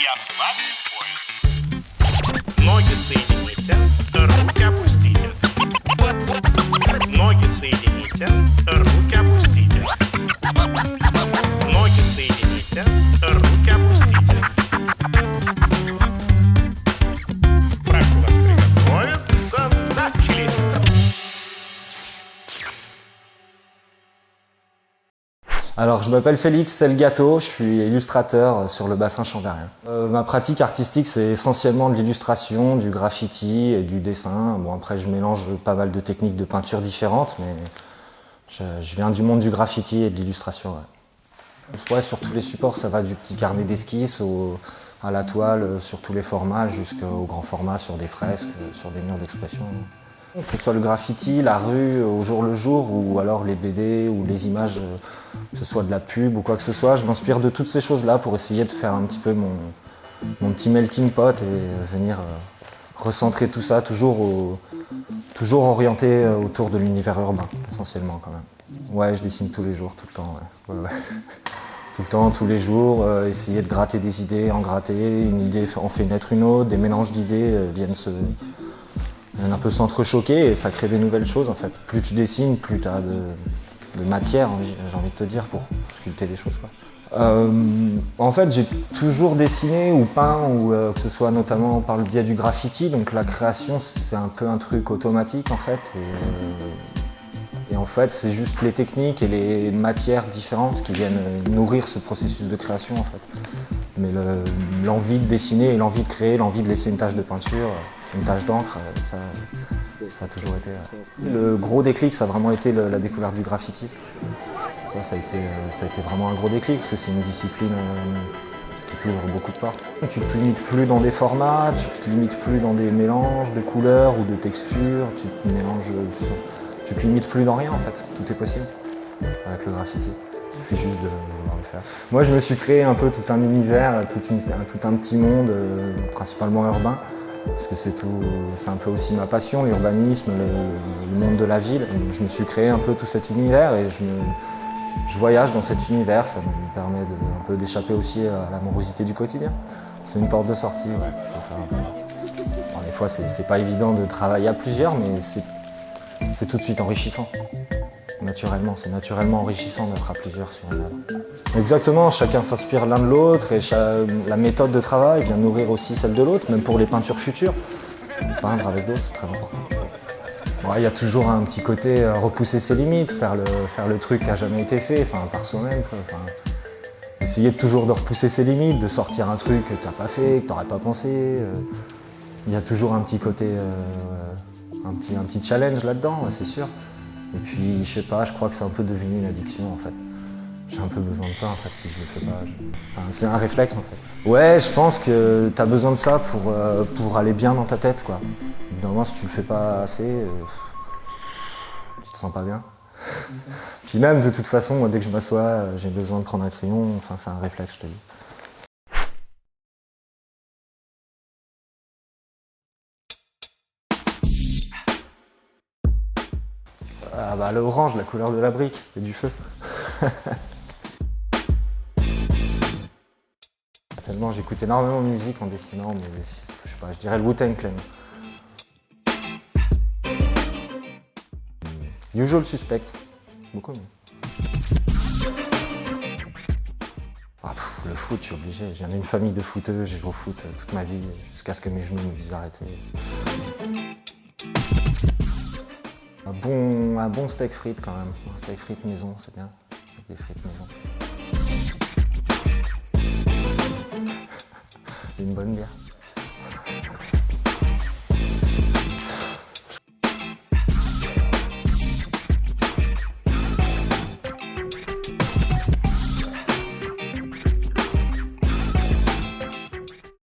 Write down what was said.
и оплатит поезд. Ноги соедините, руки опустите. Ноги соедините, руки опустите. Ноги соедините, руки опустите. Прошу вас приготовиться, начали. Alors, je m'appelle Félix Selgato, je suis illustrateur sur le bassin chambérien. Ma pratique artistique, c'est essentiellement de l'illustration, du graffiti et du dessin. Bon, après, je mélange pas mal de techniques de peinture différentes, mais je viens du monde du graffiti et de l'illustration. Ouais, sur tous les supports, ça va du petit carnet d'esquisse à la toile, sur tous les formats, jusqu'au grand format sur des fresques, sur des murs d'expression. Que ce soit le graffiti, la rue au jour le jour, ou alors les BD ou les images, que ce soit de la pub ou quoi que ce soit, je m'inspire de toutes ces choses-là pour essayer de faire un petit peu mon petit melting pot et venir recentrer tout ça, toujours orienté autour de l'univers urbain, essentiellement quand même. Ouais, je dessine tous les jours, tout le temps. Ouais. Ouais. Tout le temps, tous les jours, essayer de gratter des idées, en gratter, une idée en fait naître une autre, des mélanges d'idées viennent un peu s'entrechoquer et ça crée des nouvelles choses en fait. Plus tu dessines, plus tu as de matière, j'ai envie de te dire, pour sculpter des choses, quoi. En fait, j'ai toujours dessiné ou peint, ou que ce soit notamment par le biais du graffiti, donc la création c'est un peu un truc automatique en fait. Et en fait, c'est juste les techniques et les matières différentes qui viennent nourrir ce processus de création en fait. Mais l'envie de dessiner et l'envie de créer, l'envie de laisser une tache de peinture, une tache d'encre, ça a toujours été. Le gros déclic, ça a vraiment été la découverte du graffiti. Ça a été vraiment un gros déclic, parce que c'est une discipline qui t'ouvre beaucoup de portes. Tu te limites plus dans des formats, tu te limites plus dans des mélanges de couleurs ou de textures, tu te limites plus dans rien en fait, tout est possible avec le graffiti. Il suffit juste de vouloir le faire. Moi je me suis créé un peu tout un univers, tout un petit monde, principalement urbain. Parce que c'est un peu aussi ma passion, l'urbanisme, le monde de la ville. Donc je me suis créé un peu tout cet univers et je voyage dans cet univers. Ça me permet un peu d'échapper aussi à la morosité du quotidien. C'est une porte de sortie, ouais, c'est ça. Bon, des fois c'est pas évident de travailler à plusieurs, mais c'est tout de suite enrichissant. Naturellement, c'est naturellement enrichissant d'être à plusieurs sur une œuvre. Exactement, chacun s'inspire l'un de l'autre et la méthode de travail vient nourrir aussi celle de l'autre, même pour les peintures futures. Peindre avec d'autres, c'est très important. Il y a toujours un petit côté repousser ses limites, faire le truc qui n'a jamais été fait, par soi-même. Essayer toujours de repousser ses limites, de sortir un truc que tu n'as pas fait, que tu n'aurais pas pensé. Il y a toujours un petit côté, un petit challenge là-dedans, c'est sûr. Et puis, je sais pas, je crois que c'est un peu devenu une addiction en fait. J'ai un peu besoin de ça en fait, si je le fais pas. C'est un réflexe en fait. Ouais, je pense que tu as besoin de ça pour aller bien dans ta tête, quoi. Normalement, si tu le fais pas assez, tu te sens pas bien. Puis même, de toute façon, moi, dès que je m'assois, j'ai besoin de prendre un crayon, c'est un réflexe, je te dis. Ah bah l'orange, la couleur de la brique et du feu. Tellement j'écoute énormément de musique en dessinant, mais je sais pas, je dirais le Wu-Tang Clan. Usual Suspect, beaucoup mieux. Le foot, je suis obligé, je viens d'une famille de footeux, j'ai joué au foot toute ma vie, jusqu'à ce que mes genoux me disent d'arrêter. Un bon steak frites quand même, un steak frites maison, c'est bien, avec des frites maison. Une bonne bière.